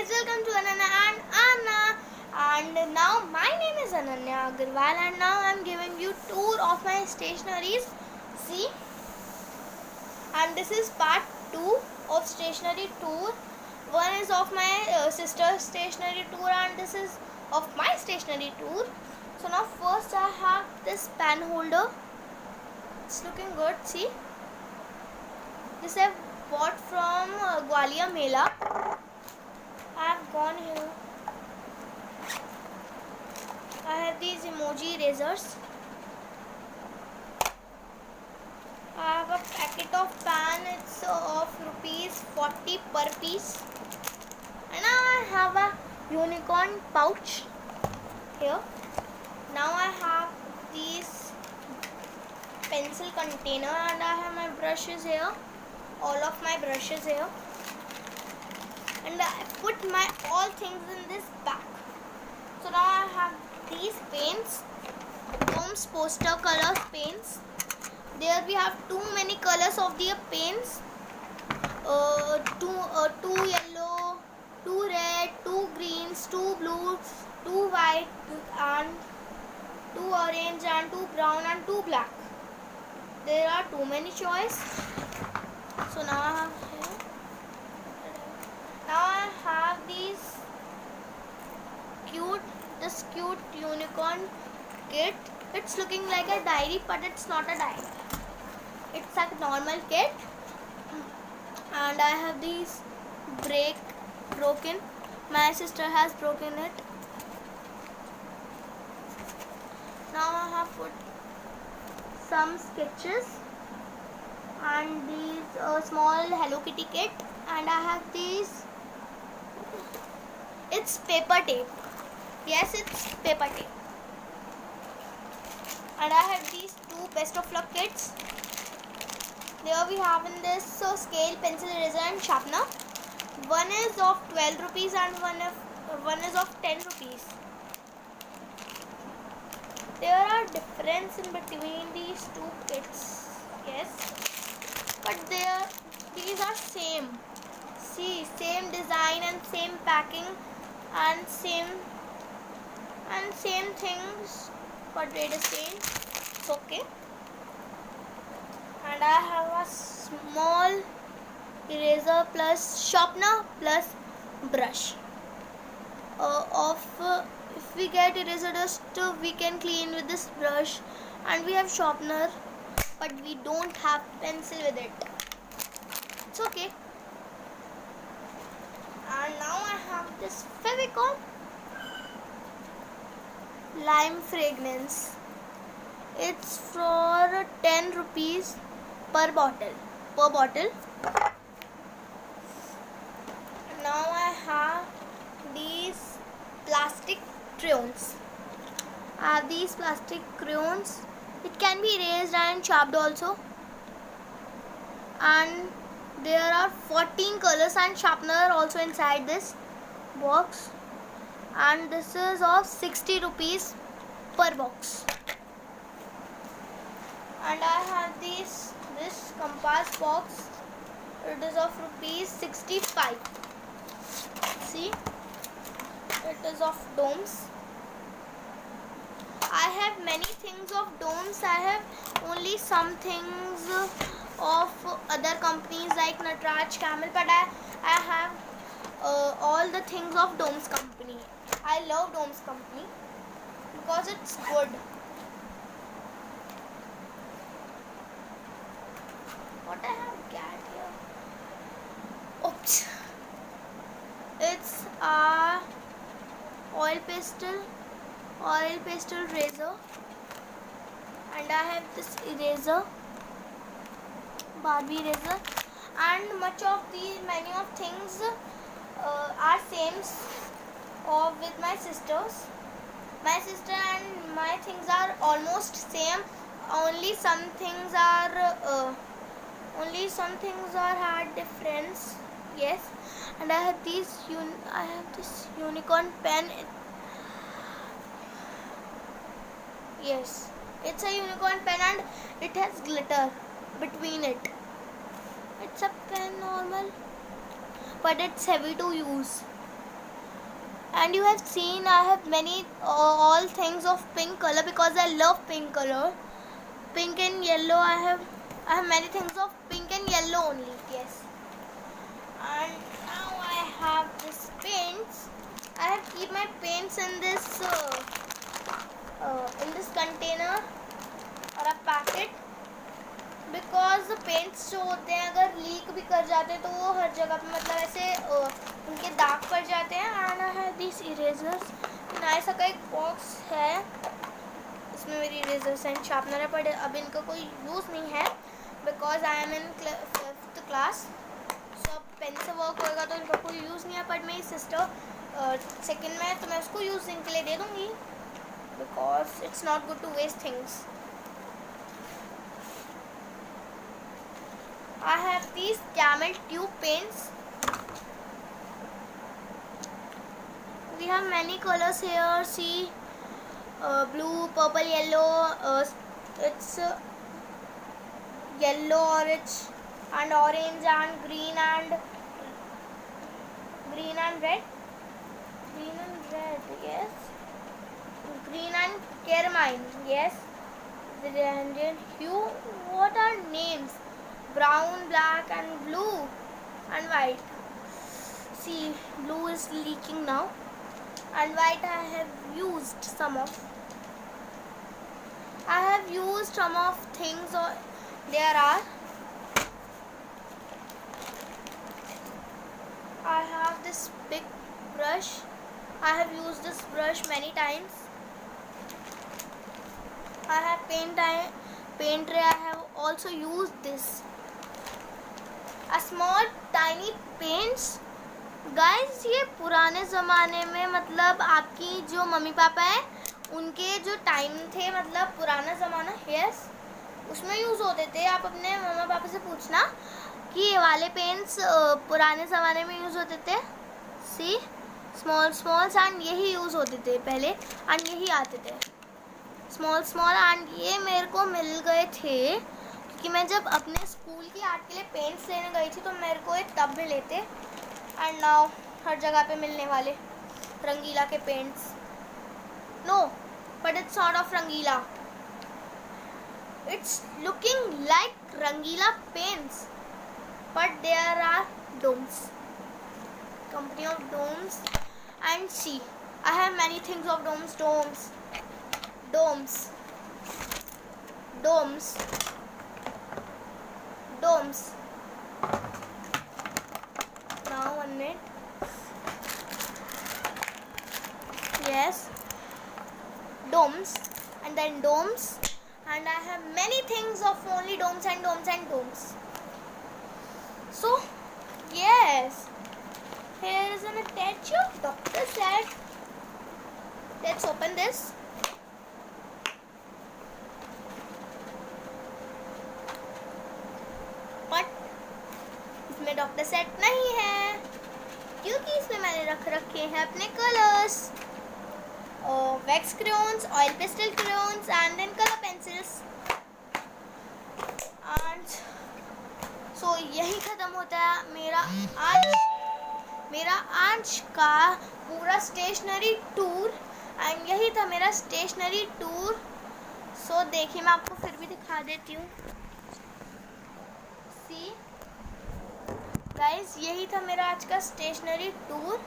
guys, welcome to Ananya and Anna. And now my name is Ananya Agarwal, and now I'm giving you tour of my stationaries. See, and this is part 2 of stationery tour. One is of my sister's stationery tour, and this is of my stationery tour. So now first I have this pen holder. It's looking good. See, this I bought from Gwalior Mela. I have gone here. I have these emoji erasers. I have a packet of pan. It's of rupees 40 per piece. And now I have a unicorn pouch here. Now I have these pencil container, and I have my brushes here. All of my brushes here. And I put my all things in this bag. So now I have these paints, Doms poster color paints. There we have too many colors of the paints. Two yellow, two red, two greens, two blue, two white, and two orange, and two brown, and two black. There are too many choice. So now I have here. Now I have this cute unicorn kit. It's looking like a diary, but it's not a diary. It's a normal kit. And I have these broken. My sister has broken it. Now I have put some sketches and these small Hello Kitty kit, and I have these. It's paper tape. Yes, it's paper tape. And I have these two best of luck kits. There we have in this scale, pencil, eraser, and sharpener. One is of 12 rupees and one is of 10 rupees. There are difference in between these two kits. Yes, but these are same. See, same design and same packing and same things, but they the same. It's okay. And I have a small eraser plus sharpener plus brush. If we get eraser dust, we can clean with this brush, and we have sharpener, but we don't have pencil with it. It's okay. And now I have this Fevicol lime fragrance. It's for 10 rupees per bottle. Now I have these plastic crayons. It can be erased and sharpened also. And there are 14 colors and sharpener also inside this box. And this is of 60 rupees per box. And I have this compass box. It is of rupees 65. See, it is of Doms. I have many things of Doms. I have only some things of other companies like Natraj, Camel, but I have all the things of Doms company. I love Doms company because it's good. What I have got here? Oops. It's a oil pastel razor, and I have this eraser, Barbie eraser, and many of things are same with my sisters. My sister and my things are almost same. Only some things are had difference. Yes, and I have this unicorn pen. Yes, it's a unicorn pen and it has glitter between it. It's a pen normal, but it's heavy to use. and you have seen I have many all things of pink color because I love pink color. Pink and yellow. I have many things of pink and yellow only. Yes. And now I have this paints. I have keep my paints in this container or a packet because the paints जो होते हैं अगर leak भी कर जाते हैं तो वो हर जगह पे मतलब ऐसे उनके दाग पड़ जाते हैं. And I have this erasers. ऐसा का एक बॉक्स है, इसमें मेरी इरेजर्स एंड शार्पनर है, पर अब इनका कोई यूज़ नहीं है because I am in 5th class. So अब पेन से वर्क होएगा तो इनका कोई यूज़ नहीं है. बट मेरी सिस्टर 2nd में, तो मैं उसको यूजिंग के लिए दे दूँगी because it's not good to waste things. I have these camel tube paints. We have many colors here. See, blue, purple, yellow. It's yellow, orange, and orange, and green and red. Green and red. Yes. Green and carmine. Yes. The Indian hue. What are names? Brown, black and blue and white. See, blue is leaking now and white I have used some of things. Or there are, I have this big brush. I have used this brush many times. I have paint tray. I have also used this. A small tiny paints. Guys ये पुराने ज़माने में मतलब आपकी जो mummy papa हैं उनके जो टाइम थे, मतलब पुराना ज़माना, यस, उसमें यूज़ होते थे. आप अपने मम्मा पापा से पूछना कि ये वाले पेंट्स पुराने ज़माने में यूज़ होते थे. सी, स्मॉल एंड यही यूज़ होते थे पहले एंड यही आते थे स्मॉल एंड ये मेरे को मिल गए थे कि मैं जब अपने स्कूल की आर्ट के लिए पेंट्स लेने गई थी तो मेरे को एक टब में लेते. एंड नाउ हर जगह पे मिलने वाले रंगीला के paints. No, but it's not of Rangeela. It's looking like Rangeela paints but there are Doms, company of Doms. And see, I have many things of domes. Now 1 minute. Yes, domes and then domes, and I have many things of only domes. So yes, here is an statue of Dr. Set. Let's open this. इसमें doctor set नहीं है क्योंकि इसमें मैंने रखे हैं अपने colours, wax crayons, oil pastel crayons and then colour pencils. And so यही ख़त्म होता है मेरा आज का पूरा स्टेशनरी टूर. एंड यही था मेरा स्टेशनरी टूर. सो देखिए, मैं आपको फिर भी दिखा देती हूँ. सी गाइस, यही था मेरा आज का स्टेशनरी टूर.